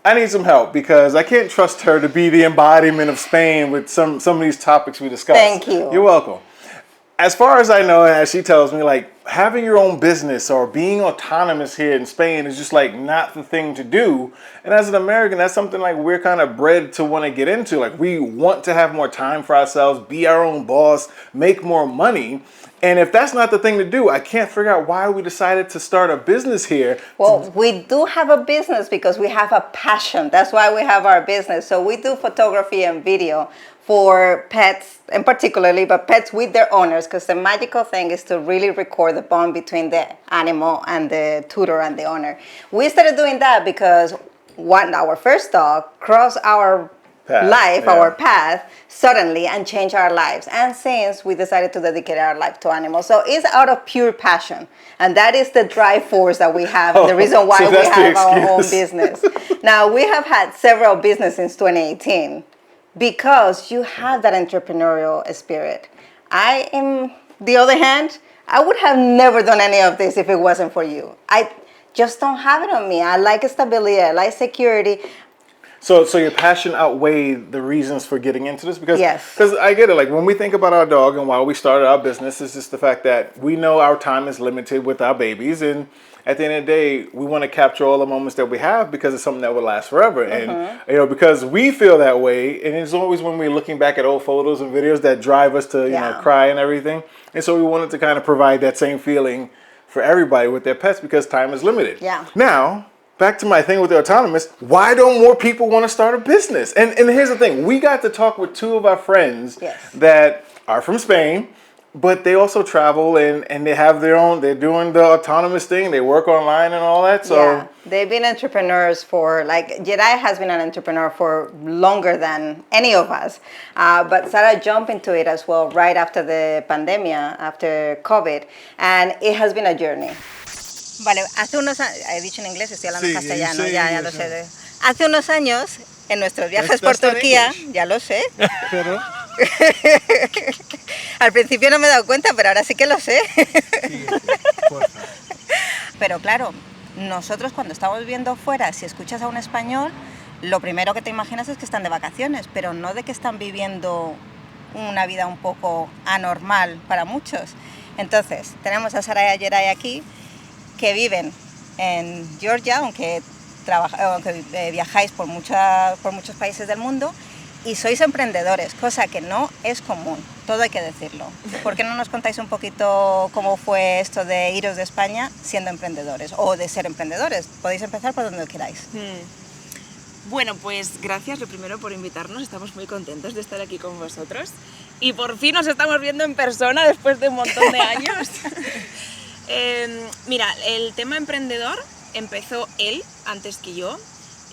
I need some help because I can't trust her to be the embodiment of Spain with some of these topics we discussed. Thank you. You're welcome. As far as I know, and as she tells me, like having your own business or being autonomous here in Spain is just like not the thing to do. And as an American, that's something like we're kind of bred to want to get into. Like we want to have more time for ourselves, be our own boss, make more money. And if that's not the thing to do, I can't figure out why we decided to start a business here. Well, we do have a business because we have a passion. That's why we have our business. So we do photography and video for pets, and particularly, but pets with their owners, because the magical thing is to really record the bond between the animal and the tutor and the owner. We started doing that because our first dog crossed our our path suddenly and changed our lives. And since we decided to dedicate our life to animals. So it's out of pure passion. And that is the drive force that we have, and the reason why we have our own business. Now, we have had several businesses since 2018 because you have that entrepreneurial spirit. I, on the other hand, I would have never done any of this if it wasn't for you. I just don't have it on me. I like stability, I like security. So your passion outweighed the reasons for getting into this? Because yes. I get it. Like when we think about our dog and why we started our business, it's just the fact that we know our time is limited with our babies. And at the end of the day, we want to capture all the moments that we have because it's something that will last forever. And, because we feel that way. And it's always when we're looking back at old photos and videos that drive us to, cry and everything. And so we wanted to kind of provide that same feeling for everybody with their pets because time is limited. Yeah. Now, back to my thing with the autonomous, why don't more people want to start a business? And here's the thing. We got to talk with two of our friends that are from Spain, but they also travel and they have their own, they're doing the autonomous thing. They work online and all that. So yeah, they've been entrepreneurs for, like, Jedi has been an entrepreneur for longer than any of us. But Sarah jumped into it as well right after the pandemic, after COVID. And it has been a journey. Vale, hace unos años, he dicho en inglés, estoy hablando en castellano, ya lo sé. Hace unos años, en nuestros viajes por Turquía, ya lo sé. Pero al principio no me he dado cuenta, pero ahora sí que lo sé. Pero claro, nosotros cuando estamos viviendo fuera, si escuchas a un español, lo primero que te imaginas es que están de vacaciones, pero no de que están viviendo una vida un poco anormal para muchos. Entonces, tenemos a Sara y a Geray aquí, que viven en Georgia, aunque viajáis por muchos países del mundo, y sois emprendedores, cosa que no es común, todo hay que decirlo. ¿Por qué no nos contáis un poquito cómo fue esto de iros de España siendo emprendedores, o de ser emprendedores? Podéis empezar por donde queráis. Bueno, pues gracias lo primero por invitarnos, estamos muy contentos de estar aquí con vosotros y por fin nos estamos viendo en persona después de un montón de años. Mira, el tema emprendedor empezó él antes que yo,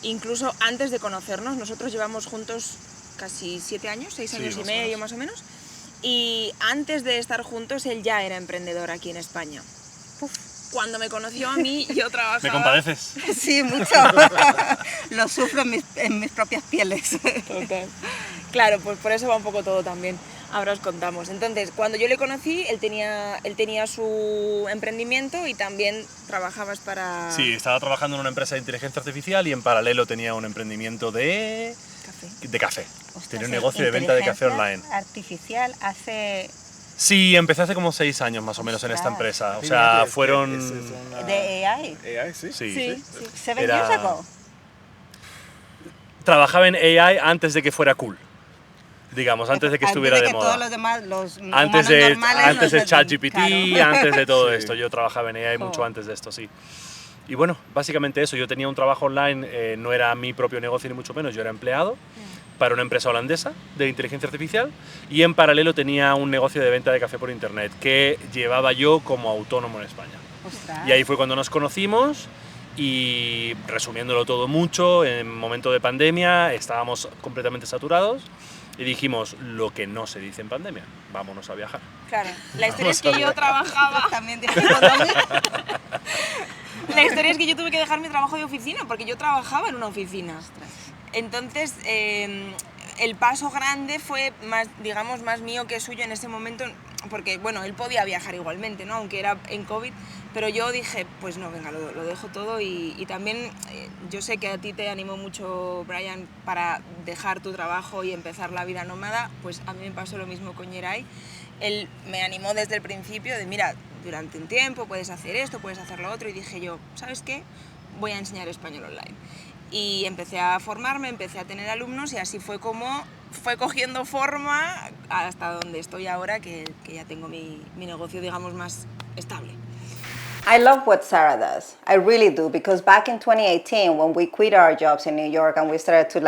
incluso antes de conocernos. Nosotros llevamos juntos casi 7 años, 6 años y medio más o menos, y antes de estar juntos él ya era emprendedor aquí en España. Cuando me conoció a mí, yo trabajaba... ¿Me compadeces? Sí, mucho. Lo sufro en mis propias pieles. Total. Claro, pues por eso va un poco todo también. Ahora os contamos. Entonces, cuando yo le conocí, él tenía su emprendimiento y también trabajabas para... Sí, estaba trabajando en una empresa de inteligencia artificial y en paralelo tenía un emprendimiento de... café. Ostras, tenía un negocio de venta de café online. Artificial hace... Sí, empecé hace como 6 años más o menos en esta empresa. O sea, fueron... ¿De AI? AI, sí. Sí. 7 years ago. Trabajaba en AI antes de que fuera cool. Digamos, antes de que estuviera de moda. Todos los demás, los antes de ChatGPT, claro. antes de todo esto. Yo trabajaba en AI mucho antes de esto, sí. Y bueno, básicamente eso. Yo tenía un trabajo online, no era mi propio negocio ni mucho menos, yo era empleado para una empresa holandesa de inteligencia artificial y en paralelo tenía un negocio de venta de café por internet que llevaba yo como autónomo en España. Ostras. Y ahí fue cuando nos conocimos y, resumiéndolo todo mucho, en momento de pandemia estábamos completamente saturados y dijimos, lo que no se dice en pandemia, vámonos a viajar. Claro, la historia es que yo trabajaba... También dijimos lo mismo. La historia es que yo tuve que dejar mi trabajo de oficina porque yo trabajaba en una oficina. Entonces, el paso grande fue más, digamos, más mío que suyo en ese momento. porque bueno, él podía viajar igualmente, ¿no? Aunque era en COVID, pero yo dije, pues no, venga, lo dejo todo y también yo sé que a ti te animó mucho, Brian, para dejar tu trabajo y empezar la vida nómada, pues a mí me pasó lo mismo con Yeray. Él me animó desde el principio de, mira, durante un tiempo puedes hacer esto, puedes hacer lo otro, y dije yo, ¿sabes qué? Voy a enseñar español online. Y empecé a formarme, empecé a tener alumnos y así fue como fue cogiendo forma hasta donde estoy ahora, que ya tengo mi negocio, digamos, más estable. I love what Sarah does. I really do, because back in 2018, when we quit our jobs in New York and we started to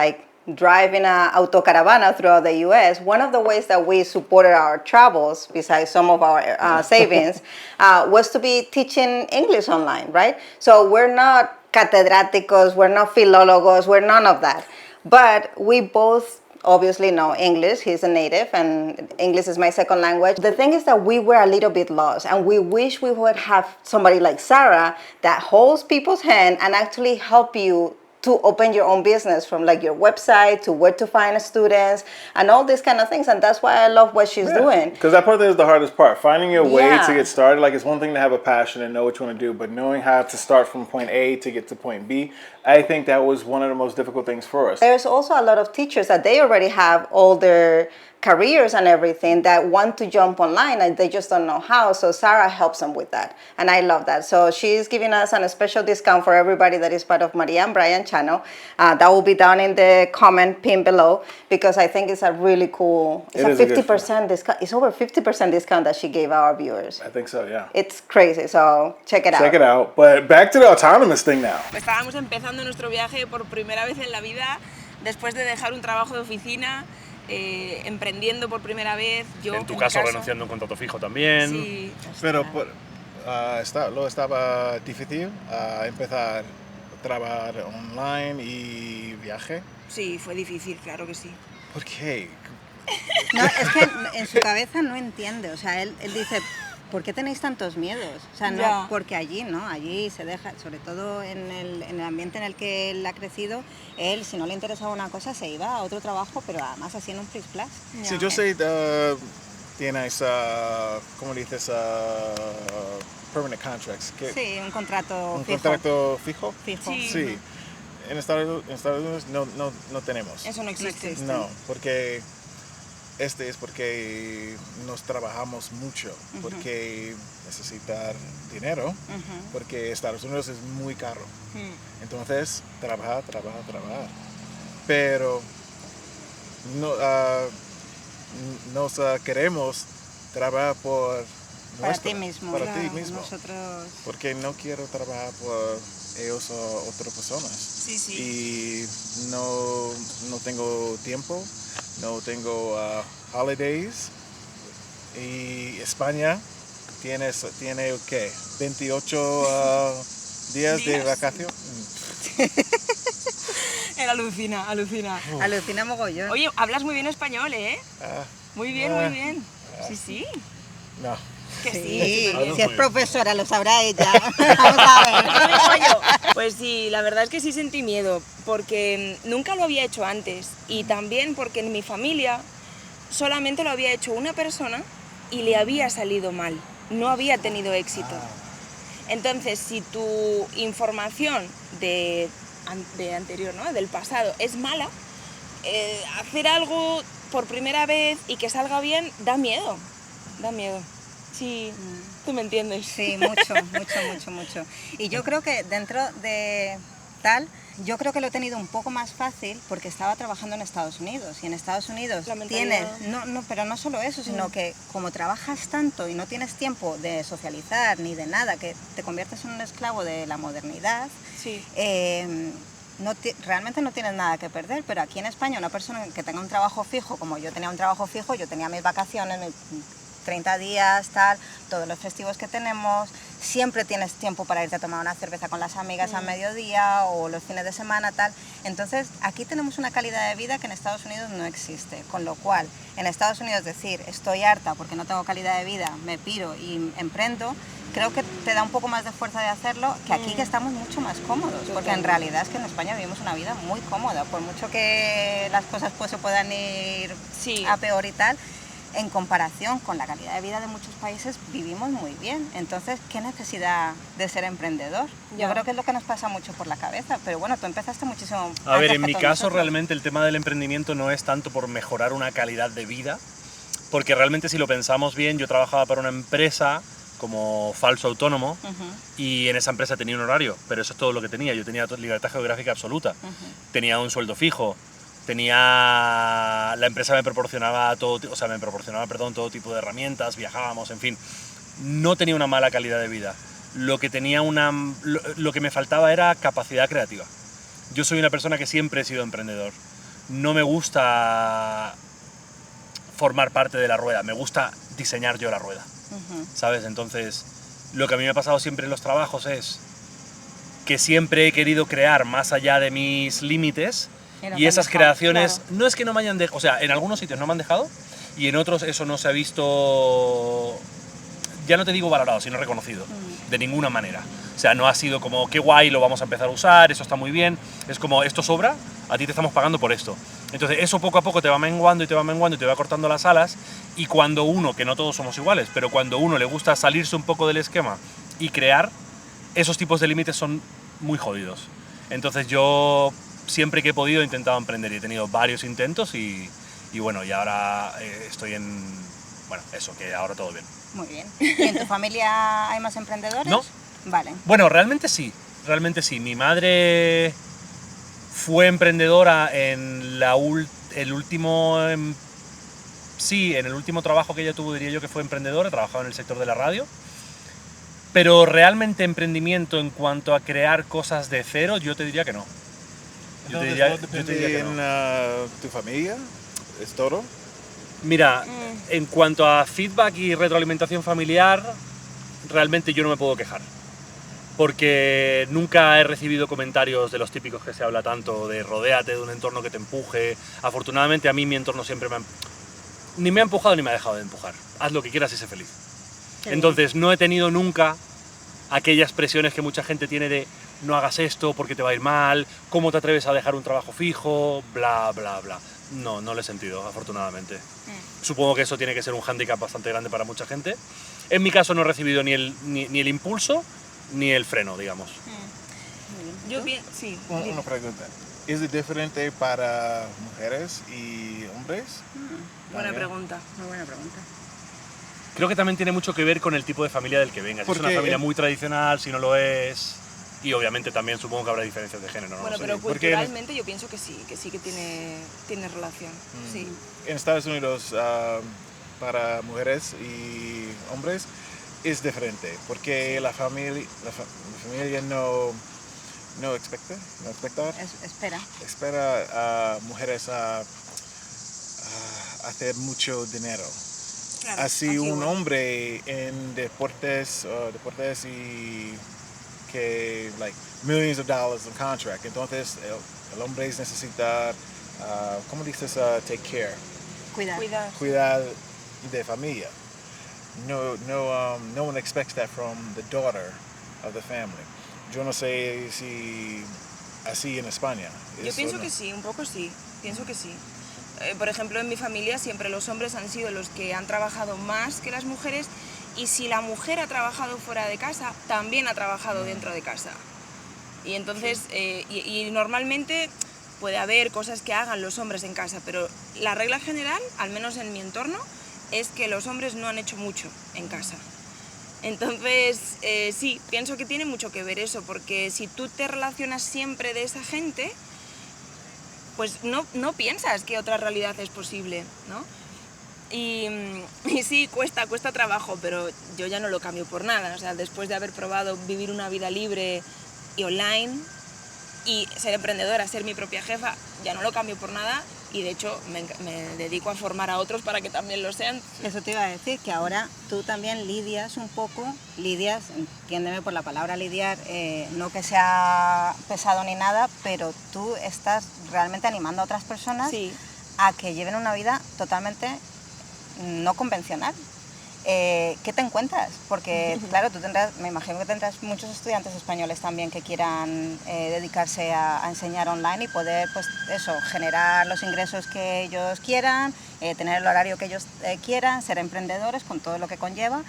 drive in a autocaravana throughout the U.S., one of the ways that we supported our travels, besides some of our savings, was to be teaching English online, right? So we're not catedráticos, we're not filólogos, we're none of that. But we both obviously know English. He's a native and English is my second language. The thing is that we were a little bit lost and we wish we would have somebody like Sarah that holds people's hand and actually help you to open your own business, from your website to where to find students and all these kind of things. And that's why I love what she's doing. Because that part is the hardest part. Finding your way Yeah. to get started. It's one thing to have a passion and know what you want to do, but knowing how to start from point A to get to point B, I think that was one of the most difficult things for us. There's also a lot of teachers that they already have all their careers and everything that want to jump online and they just don't know how. So Sarah helps them with that. And I love that. So she's giving us a special discount for everybody that is part of Maria and Brian channel. That will be down in the comment pin below, because I think it's a really cool, it's It a is a good 50% discount. It's over 50% discount that she gave our viewers. I think so, yeah. It's crazy. So check it out. Check it out. But back to the autonomous thing now. Estábamos empezando nuestro viaje por primera vez en la vida, después de dejar un trabajo de oficina, emprendiendo por primera vez. Yo, En tu mi caso, renunciando a un contrato fijo también. Sí. Pero lo estaba difícil empezar a trabajar online y viaje. Sí, fue difícil, claro que sí. ¿Por qué? No, es que en su cabeza no entiende, o sea, él dice, ¿por qué tenéis tantos miedos? O sea, no, Ya. porque allí, ¿no? Allí se deja, sobre todo en el ambiente en el que él ha crecido, él, si no le interesaba una cosa, se iba a otro trabajo, pero además así en un plus. Sí, yo sé, tienes, ¿cómo dices? Permanent contracts. Sí, un contrato ¿Un fijo. contrato fijo? Fijo. Sí. Sí. En Estados Unidos no tenemos. Eso no existe. No, porque es porque nos trabajamos mucho, porque necesitar dinero, porque Estados Unidos es muy caro. Entonces, trabajar. Pero no, nos queremos trabajar Para ti mismo. Para claro, ti mismo. Nosotros... Porque no quiero trabajar por ellos o otras personas. Sí, sí. Y no tengo tiempo, no tengo holidays. Y España tiene ¿qué? 28 días de vacación. Él alucina. Alucina mogollón. Oye, hablas muy bien español, ¿eh? Muy bien. Sí. No. Que Sí, sí. Hablas si es muy bien. profesora, lo sabrá ella. Vamos a ver. Eso digo yo. Pues sí, la verdad es que sí sentí miedo, porque nunca lo había hecho antes y también porque en mi familia solamente lo había hecho una persona y le había salido mal, no había tenido éxito. Entonces, si tu información de anterior, ¿no? Del pasado, es mala, hacer algo por primera vez y que salga bien da miedo. Sí, tú me entiendes. Sí, mucho. Y yo creo que dentro de tal, yo creo que lo he tenido un poco más fácil porque estaba trabajando en Estados Unidos. Y en Estados Unidos La tienes, mentalidad. pero no solo eso, sino que como trabajas tanto y no tienes tiempo de socializar ni de nada, que te conviertes en un esclavo de la modernidad, Sí. realmente no tienes nada que perder, pero aquí en España una persona que tenga un trabajo fijo, como yo tenía un trabajo fijo, yo tenía mis vacaciones, mis 30 días, tal, todos los festivos que tenemos, siempre tienes tiempo para irte a tomar una cerveza con las amigas a mediodía o los fines de semana, tal. Entonces, aquí tenemos una calidad de vida que en Estados Unidos no existe, con lo cual, en Estados Unidos decir, estoy harta porque no tengo calidad de vida, me piro y emprendo, creo que te da un poco más de fuerza de hacerlo que aquí, que estamos mucho más cómodos, porque en realidad es que en España vivimos una vida muy cómoda, por mucho que las cosas pues se puedan ir Sí. a peor y tal. en comparación con la calidad de vida de muchos países, vivimos muy bien. Entonces, ¿qué necesidad de ser emprendedor? Ya. Yo creo que es lo que nos pasa mucho por la cabeza, pero bueno, tú empezaste muchísimo A ver, antes en que mi todos caso nosotros. realmente el tema del emprendimiento no es tanto por mejorar una calidad de vida, porque realmente si lo pensamos bien, yo trabajaba para una empresa como falso autónomo y en esa empresa tenía un horario, pero eso es todo lo que tenía. Yo tenía libertad geográfica absoluta, tenía un sueldo fijo, la empresa me proporcionaba todo tipo de herramientas, viajábamos, en fin, no tenía una mala calidad de vida. Lo que me faltaba era capacidad creativa. Yo soy una persona que siempre he sido emprendedor. No me gusta formar parte de la rueda, me gusta diseñar yo la rueda, ¿sabes? Entonces, lo que a mí me ha pasado siempre en los trabajos es que siempre he querido crear más allá de mis límites y esas creaciones, no es que no me hayan dejado, o sea, en algunos sitios no me han dejado y en otros eso no se ha visto, ya no te digo valorado, sino reconocido, de ninguna manera. O sea, no ha sido como, qué guay, lo vamos a empezar a usar, eso está muy bien, es como, esto sobra, a ti te estamos pagando por esto. Entonces eso poco a poco te va menguando y te va menguando y te va cortando las alas, y cuando uno, que no todos somos iguales, pero cuando uno le gusta salirse un poco del esquema y crear, esos tipos de límites son muy jodidos. Entonces yo siempre que he podido he intentado emprender y he tenido varios intentos y bueno, y ahora estoy en, bueno, eso, que ahora todo bien. Muy bien. ¿Y en tu familia hay más emprendedores? No. Vale. Bueno, realmente sí. Mi madre fue emprendedora en el último trabajo que ella tuvo, diría yo que fue emprendedora, trabajaba en el sector de la radio. Pero realmente emprendimiento en cuanto a crear cosas de cero, yo te diría que no. Yo te diría que en no. tu familia, ¿es todo? Mira, en cuanto a feedback y retroalimentación familiar, realmente yo no me puedo quejar. Porque nunca he recibido comentarios de los típicos que se habla tanto, de rodéate de un entorno que te empuje. Afortunadamente a mí mi entorno siempre ni me ha empujado ni me ha dejado de empujar. Haz lo que quieras y sé feliz. Entonces no he tenido nunca aquellas presiones que mucha gente tiene de no hagas esto porque te va a ir mal, cómo te atreves a dejar un trabajo fijo, bla, bla, bla. No, no lo he sentido, afortunadamente. Supongo que eso tiene que ser un hándicap bastante grande para mucha gente. En mi caso no he recibido ni el impulso ni el freno, digamos. Yo pienso, sí. Una pregunta. ¿Es diferente para mujeres y hombres? Buena pregunta. Muy buena pregunta. Creo que también tiene mucho que ver con el tipo de familia del que vengas. Si es una Porque familia muy tradicional, si no lo es. Y obviamente también supongo que habrá diferencias de género, ¿no? Bueno, lo sé. pero porque culturalmente yo pienso que sí que tiene relación. Sí. en Estados Unidos, para mujeres y hombres, es diferente. Porque la familia no espera a mujeres a hacer mucho dinero. Claro, Así aquí un igual. hombre en deportes y que like millions of dollars en contract, entonces el hombre necesita ¿cómo dices? Take care, Cuidar. cuidar de familia. No one expects that from the daughter of the family. Yo no sé si así en España. Yo ¿Es pienso o no? que sí, un poco sí, pienso que sí. Por ejemplo, en mi familia siempre los hombres han sido los que han trabajado más que las mujeres, y si la mujer ha trabajado fuera de casa, también ha trabajado dentro de casa. Y entonces, y normalmente puede haber cosas que hagan los hombres en casa, pero la regla general, al menos en mi entorno, es que los hombres no han hecho mucho en casa. Entonces, sí, pienso que tiene mucho que ver eso, porque si tú te relacionas siempre de esa gente, pues no piensas que otra realidad es posible, ¿no? Y sí, cuesta trabajo, pero yo ya no lo cambio por nada. O sea, después de haber probado vivir una vida libre y online y ser emprendedora, ser mi propia jefa, ya no lo cambio por nada, y de hecho me dedico a formar a otros para que también lo sean. Eso te iba a decir, que ahora tú también lidias un poco, entiéndeme por la palabra lidiar, no que sea pesado ni nada, pero tú estás realmente animando a otras personas Sí. a que lleven una vida totalmente no convencional. ¿qué te encuentras? Porque, claro, tú tendrás, me imagino que tendrás muchos estudiantes españoles también que quieran dedicarse a enseñar online y poder, pues eso, generar los ingresos que ellos quieran, tener el horario que ellos quieran, ser emprendedores con todo lo que conlleva.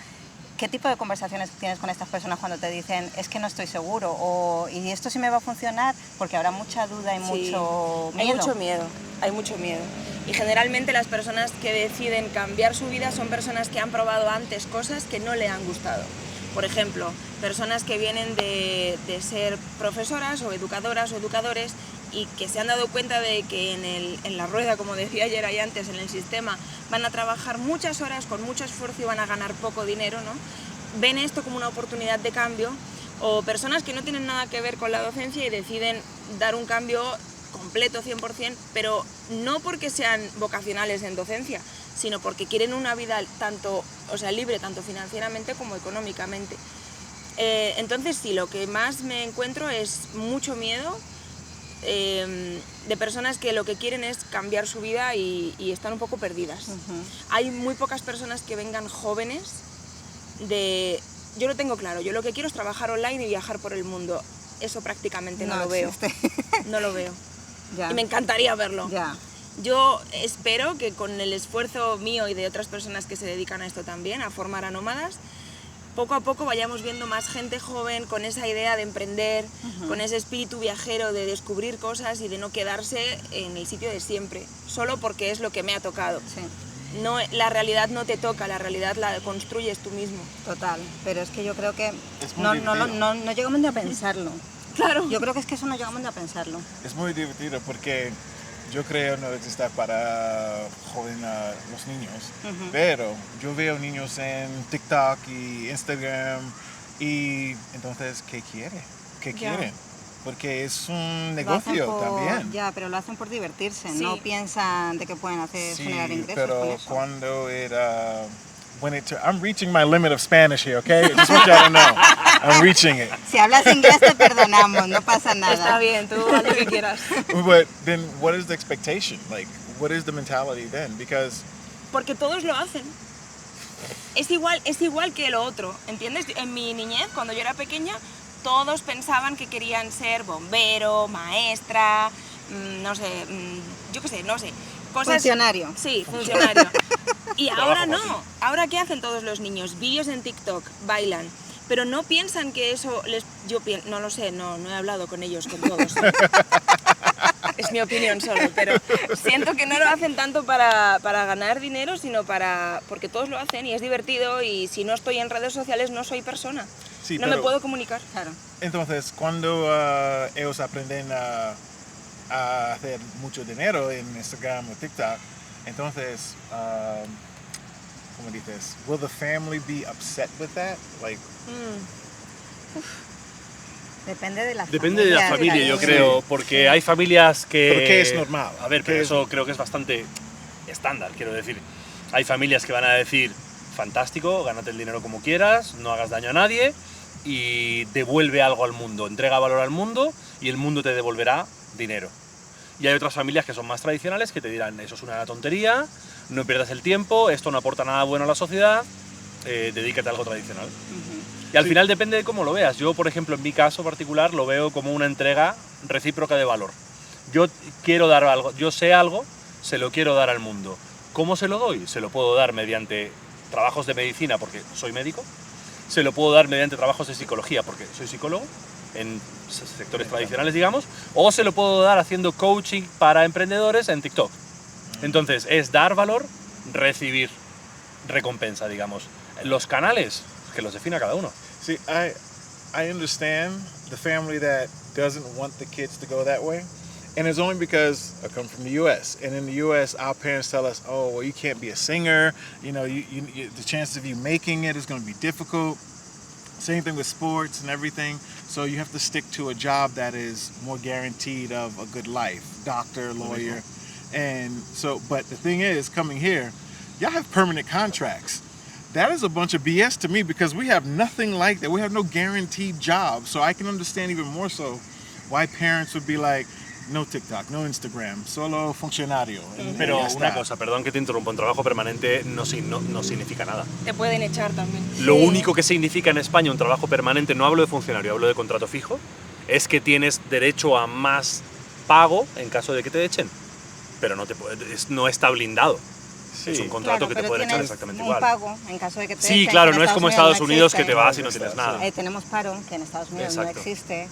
¿Qué tipo de conversaciones tienes con estas personas cuando te dicen, es que no estoy seguro, o ¿y esto sí me va a funcionar? Porque habrá mucha duda y mucho miedo. Hay mucho miedo. Y generalmente las personas que deciden cambiar su vida son personas que han probado antes cosas que no le han gustado. Por ejemplo, personas que vienen de ser profesoras o educadoras o educadores y que se han dado cuenta de que en la rueda, como decía ayer ahí antes, en el sistema, van a trabajar muchas horas con mucho esfuerzo y van a ganar poco dinero, ¿no? Ven esto como una oportunidad de cambio, o personas que no tienen nada que ver con la docencia y deciden dar un cambio completo 100%, pero no porque sean vocacionales en docencia, sino porque quieren una vida tanto, o sea, libre tanto financieramente como económicamente. Entonces sí, lo que más me encuentro es mucho miedo de personas que lo que quieren es cambiar su vida y están un poco perdidas. Hay muy pocas personas que vengan jóvenes yo lo tengo claro, yo lo que quiero es trabajar online y viajar por el mundo. Eso prácticamente no lo veo. No lo veo. Ya. Y me encantaría verlo. Ya. Yo espero que con el esfuerzo mío y de otras personas que se dedican a esto también, a formar a nómadas, poco a poco vayamos viendo más gente joven con esa idea de emprender, con ese espíritu viajero de descubrir cosas y de no quedarse en el sitio de siempre, solo porque es lo que me ha tocado. Sí. No, la realidad no te toca, la realidad la construyes tú mismo. Total, pero es que yo creo que Es muy no divertido. llegamos ni a pensarlo. Claro. Yo creo que es que eso no llegamos ni a pensarlo. Es muy divertido porque yo creo no está para los niños, pero yo veo niños en TikTok y Instagram y entonces, ¿qué quieren? ¿Qué quieren? Porque es un negocio también. Ya, pero lo hacen por divertirse, Sí. no piensan de que pueden Sí, generar ingresos pero con eso. cuando era... I'm reaching my limit of Spanish here, okay? I just want y'all to know. I'm reaching it. Si hablas inglés te perdonamos, no pasa nada. Está bien, tú haz lo que quieras. But then what is the expectation? Like, what is the mentality then? Because Porque todos lo hacen. Es igual que lo otro, ¿entiendes? En mi niñez, cuando yo era pequeña, todos pensaban que querían ser bombero, maestra, no sé, yo qué sé, no sé. Cosas, Funcionario. Sí, funcionario. Y ahora no. Ahora, ¿qué hacen todos los niños? Vídeos en TikTok, bailan. Pero no piensan que eso no lo sé, no he hablado con ellos, con todos. Es mi opinión solo, pero siento que no lo hacen tanto para ganar dinero, sino porque todos lo hacen y es divertido, y si no estoy en redes sociales no soy persona. Sí, no me puedo comunicar. Claro. entonces, cuando ellos aprenden a hacer mucho dinero en Instagram o TikTok, entonces, ¿cómo dices? Will the family be upset with that? Like, Depende de la Depende de la familia, yo sí. creo, porque hay familias que... ¿Pero qué es normal? A ver, ¿Qué pero es? eso creo que es bastante estándar, quiero decir. Hay familias que van a decir, fantástico, gánate el dinero como quieras, no hagas daño a nadie y devuelve algo al mundo, entrega valor al mundo y el mundo te devolverá dinero. Y hay otras familias que son más tradicionales que te dirán, eso es una tontería, no pierdas el tiempo, esto no aporta nada bueno a la sociedad, dedícate a algo tradicional. Y al final depende de cómo lo veas. Yo, por ejemplo, en mi caso particular, lo veo como una entrega recíproca de valor. Yo quiero dar algo, yo sé algo, se lo quiero dar al mundo. ¿Cómo se lo doy? Se lo puedo dar mediante trabajos de medicina, porque soy médico. Se lo puedo dar mediante trabajos de psicología, porque soy psicólogo, en sectores tradicionales, digamos. O se lo puedo dar haciendo coaching para emprendedores en TikTok. Entonces, es dar valor, recibir recompensa, digamos. Los canales, que los defina cada uno. see, I understand the family that doesn't want the kids to go that way. And it's only because I come from the U.S. And in the U.S., our parents tell us, oh, well, you can't be a singer. You know, the chances of you making it is going to be difficult. Same thing with sports and everything. So you have to stick to a job that is more guaranteed of a good life, doctor, lawyer. And so, but the thing is, coming here, y'all have permanent contracts. That is a bunch of BS to me because we have nothing like that. We have no guaranteed job. So I can understand even more so why parents would be like, no TikTok, no Instagram, solo funcionario. Pero ya está. una cosa, perdón que te interrumpa, un trabajo permanente no significa nada. Te pueden echar también. Lo único que significa en España un trabajo permanente, no hablo de funcionario, hablo de contrato fijo, es que tienes derecho a más pago en caso de que te echen. Pero no está blindado. Es un contrato que te pero pueden echar tienes exactamente un igual. pago en caso de que te Sí, echen, claro, que no es como Estados Unidos que existe. te vas y no tienes nada. Tenemos paro, que en Estados Unidos Exacto. no existe.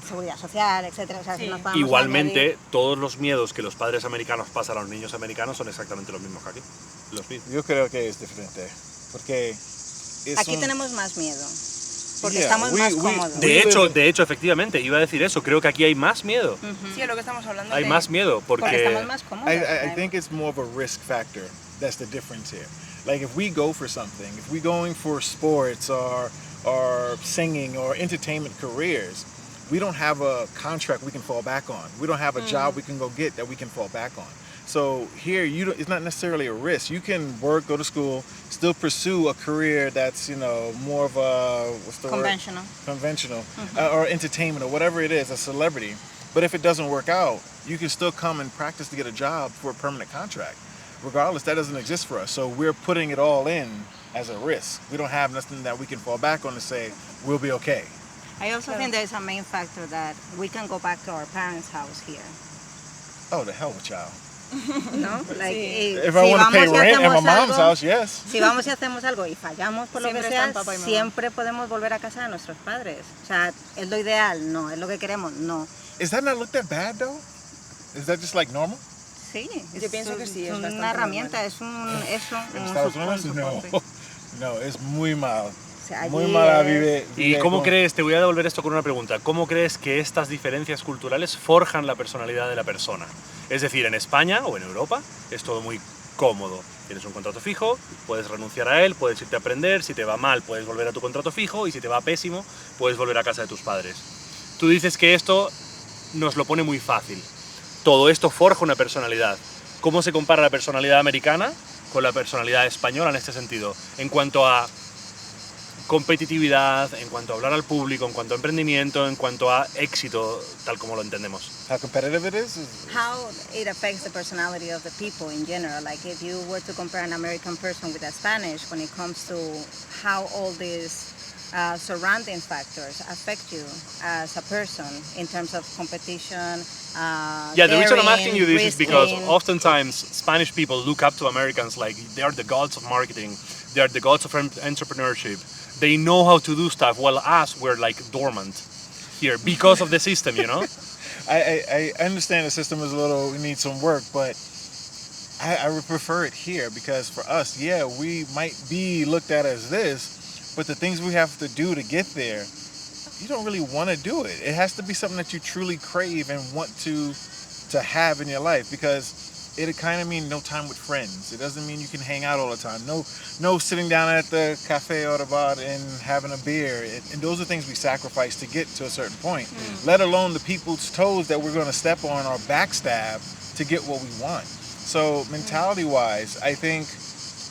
Seguridad social, etcétera. O sea, Sí. nos vamos a Igualmente, añadir- todos los miedos que los padres americanos pasan a los niños americanos son exactamente los mismos que aquí. Los mismos. Yo creo que es diferente, porque es Aquí un- tenemos más miedo, porque Yeah, estamos más cómodos. De hecho, efectivamente, iba a decir eso, creo que aquí hay más miedo. Sí, es lo que estamos hablando. Hay de- más miedo, Porque porque... estamos más cómodos. I think it's more of a risk factor. That's the difference here. Like if we go for something, if we're going for sports or singing or entertainment careers, we don't have a contract we can fall back on. We don't have a job we can go get that we can fall back on. So here, it's not necessarily a risk. You can work, go to school, still pursue a career that's more of a Conventional. conventional, or entertainment or whatever it is, a celebrity. But if it doesn't work out, you can still come and practice to get a job for a permanent contract. Regardless, that doesn't exist for us. So we're putting it all in as a risk. We don't have nothing that we can fall back on to say we'll be okay. I also think there's a main factor that we can go back to our parents' house here. Oh, the hell with y'all. ¿No? Like, If I want to pay rent at my mom's house, yes. Si vamos y hacemos algo y fallamos por lo Siempre que sea, están papá y mamá. siempre podemos volver a casa de nuestros padres. O sea, ¿es lo ideal? No. ¿Es lo que queremos? No. Is that not look that bad though? Is that just like normal? Sí, Yo pienso que sí, es bastante una herramienta, normal. es un En Estados Unidos, soporte. no. No, es muy mal. O sea, Muy allí mala es- vive. ¿Y cómo crees, te voy a devolver esto con una pregunta, cómo crees que estas diferencias culturales forjan la personalidad de la persona? Es decir, en España o en Europa es todo muy cómodo. Tienes un contrato fijo, puedes renunciar a él, puedes irte a aprender, si te va mal puedes volver a tu contrato fijo y si te va pésimo puedes volver a casa de tus padres. Tú dices que esto nos lo pone muy fácil. Todo esto forja una personalidad. ¿Cómo se compara la personalidad americana con la personalidad española en este sentido? En cuanto a competitividad, en cuanto a hablar al público, en cuanto a emprendimiento, en cuanto a éxito, tal como lo entendemos. How competitive it is? How it affects the personality of the people in general. Like if you were to compare an American person with a Spanish, when it comes to how all these surrounding factors affect you as a person in terms of competition. Yeah, the reason I'm daring, asking you this is because risking. oftentimes Spanish people look up to Americans like they are the gods of marketing, they are the gods of entrepreneurship. They know how to do stuff, while us, we're like dormant here because of the system, you know? I understand the system is needs some work, but I would prefer it here because for us, yeah, we might be looked at as this, but the things we have to do to get there, you don't really want to do it. It has to be something that you truly crave and want to have in your life, because it kind of means no time with friends. It doesn't mean you can hang out all the time. No sitting down at the cafe or the bar and having a beer. And those are things we sacrifice to get to a certain point, let alone the people's toes that we're going to step on or backstab to get what we want. So mentality-wise, I think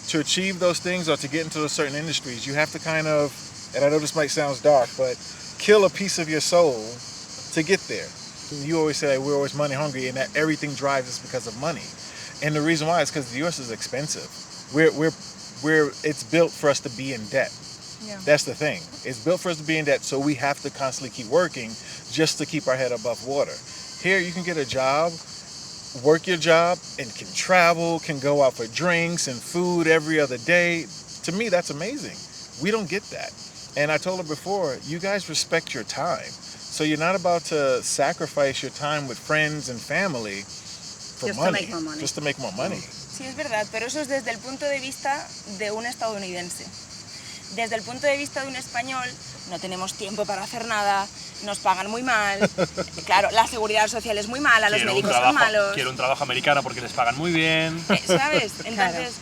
to achieve those things or to get into certain industries, you have to kind of, and I know this might sound dark, but kill a piece of your soul to get there. You always say we're always money hungry and that everything drives us because of money. And the reason why is because the US is expensive. It's built for us to be in debt. Yeah. That's the thing. It's built for us to be in debt, so we have to constantly keep working just to keep our head above water. Here you can get a job, work your job, and can travel, can go out for drinks and food every other day. To me, that's amazing. We don't get that. And I told her before, you guys respect your time. So you're not about to sacrifice your time with friends and family for Just to money, make more money. just to make more money. Sí, es verdad, pero eso es desde el punto de vista de un estadounidense. Desde el punto de vista de un español, no tenemos tiempo para hacer nada, nos pagan muy mal, claro, la seguridad social es muy mala, los médicos son malos, Quiero un trabajo americano porque les pagan muy bien. ¿sabes? Entonces,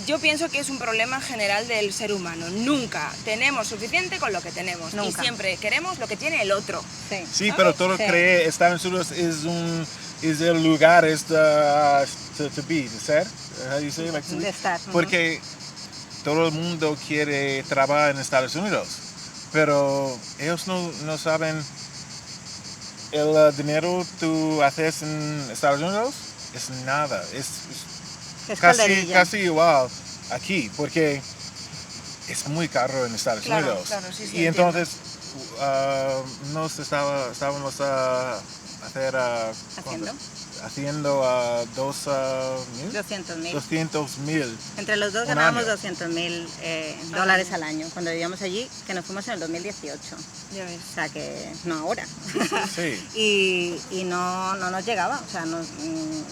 yo pienso que es un problema general del ser humano. Nunca tenemos suficiente con lo que tenemos y Nunca. siempre queremos lo que tiene el otro. Sí. Sí, pero todo Sí. cree Estados Unidos es el lugar to be, de ser. How do you say it? Like to be? De estar, ujú. Porque todo el mundo quiere trabajar en Estados Unidos, pero ellos no saben el dinero tú haces en Estados Unidos es nada, Es casi, calderilla. casi igual aquí, porque es muy caro en Estados Claro, Unidos. claro, sí, sí, Y entiendo. entonces estábamos a hacer haciendo 200.000. 200.000. Entre los dos Un ganábamos año. 200.000 dólares al año cuando vivíamos allí, que nos fuimos en el 2018. Ya ves. O sea que no ahora. Sí. y no nos llegaba, o sea,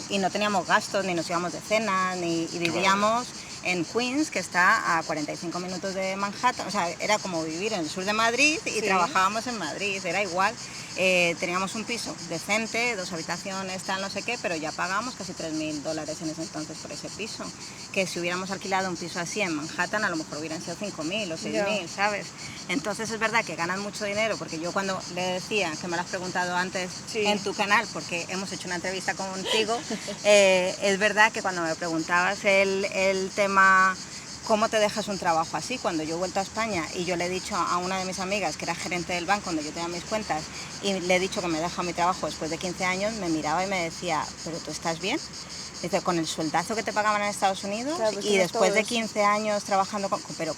y no teníamos gastos, ni nos íbamos de cena, y vivíamos en Queens, que está a 45 minutos de Manhattan, o sea, era como vivir en el sur de Madrid y trabajábamos en Madrid, era igual. Teníamos un piso decente, 2 habitaciones, tal, no sé qué, pero ya pagábamos casi $3.000 en ese entonces por ese piso. Que si hubiéramos alquilado un piso así en Manhattan, a lo mejor hubieran sido 5.000 o 6.000, ¿sabes? Entonces es verdad que ganan mucho dinero, porque yo cuando le decía, que me lo has preguntado antes en tu canal, porque hemos hecho una entrevista contigo, es verdad que cuando me preguntabas el tema... ¿Cómo te dejas un trabajo así? Cuando yo he vuelto a España y yo le he dicho a una de mis amigas, que era gerente del banco donde yo tenía mis cuentas, y le he dicho que me deja mi trabajo después de 15 años, me miraba y me decía, ¿pero tú estás bien? Dice, con el sueldazo que te pagaban en Estados Unidos, Claro, pues y tienes después todo de eso. 15 años trabajando pero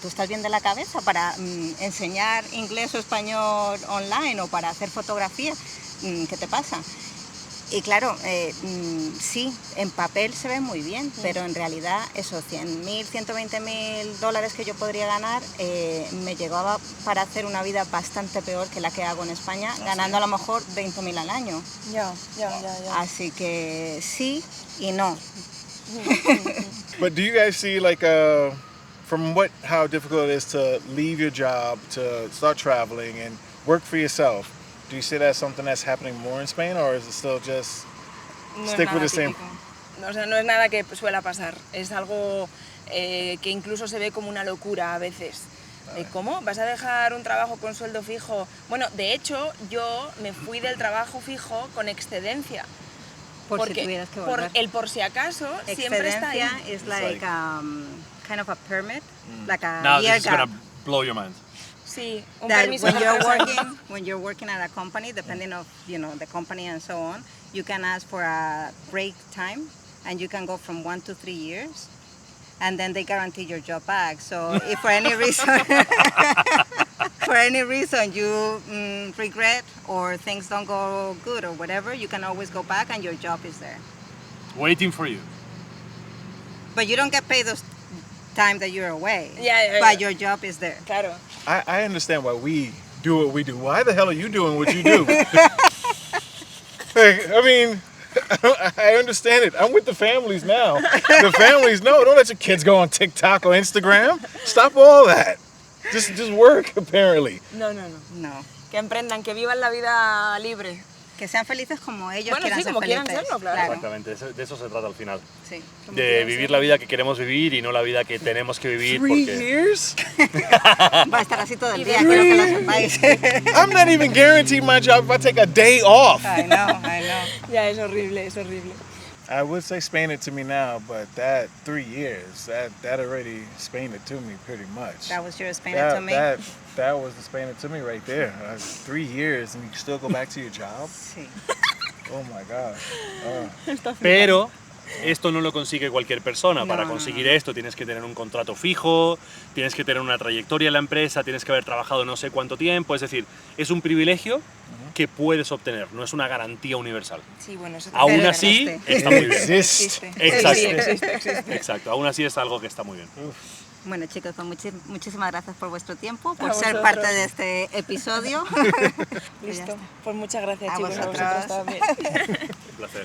¿tú estás bien de la cabeza para enseñar inglés o español online o para hacer fotografía? ¿Qué te pasa? Y claro, sí, en papel se ve muy bien, pero en realidad esos 100.000, 120.000 dólares que yo podría ganar me llegaba para hacer una vida bastante peor que la que hago en España, ganando a lo mejor 20.000 al año. Ya. Así que sí y no. But do you guys see from how difficult it is to leave your job to start traveling and work for yourself? Do you see that as something that's happening more in Spain, or is it still just No stick es with nada the same? típico. O sea, no es nada que suela pasar. Es algo que incluso se ve como una locura a veces. ¿Cómo? ¿Vas a dejar un trabajo con sueldo fijo? Bueno, de hecho, yo me fui del trabajo fijo con excedencia. Por porque si tuvieras que por volver. por si acaso siempre está ahí. Excedencia is like kind of a permit, like a Now year this is gonna gap. blow your mind. Sí, un That permiso when para you're pasar. when you're working at a company, depending of the company and so on, you can ask for a break time, and you can go from 1 to 3 years, and then they guarantee your job back. So if for any reason you regret or things don't go good or whatever, you can always go back and your job is there. Waiting for you. But you don't get paid those time that you're away. Yeah. But your job is there. Claro. I understand why we do what we do. Why the hell are you doing what you do? I mean, I understand it. I'm with the families now. The families, no, don't let your kids go on TikTok or Instagram. Stop all that. Just work, apparently. No. No. Que emprendan, que vivan la vida libre. Que sean felices como ellos Bueno, quieran sí, ser como quieran felices. serlo, claro. Exactamente, de eso se trata al final. Sí. De vivir la vida que queremos vivir y no la vida que tenemos que vivir. 3 Porque years? Va a estar así todo el día, quiero que lo sepáis. I'm not even guaranteed my job if I take a day off. I know. Ya, es horrible, es horrible. I would say Spain it to me now, but that 3 years, that already Spained it to me pretty much. That was your Spain to me. That was the Spain it to me right there. 3 years and you still go back to your job? Sí. Oh my God. Pero esto no lo consigue cualquier persona. Para No. conseguir esto tienes que tener un contrato fijo, tienes que tener una trayectoria en la empresa, tienes que haber trabajado no sé cuánto tiempo. Es decir, es un privilegio que puedes obtener, no es una garantía universal. Sí, bueno, eso Aún Pero así, existe. está muy bien. Existe. Exacto. Sí, existe. Exacto, aún así es algo que está muy bien. Bueno, chicos, pues muchísimas gracias por vuestro tiempo, por A ser vosotros. parte de este episodio. Listo. Pues muchas gracias, A chicos. vosotros. A vosotros también. Un placer.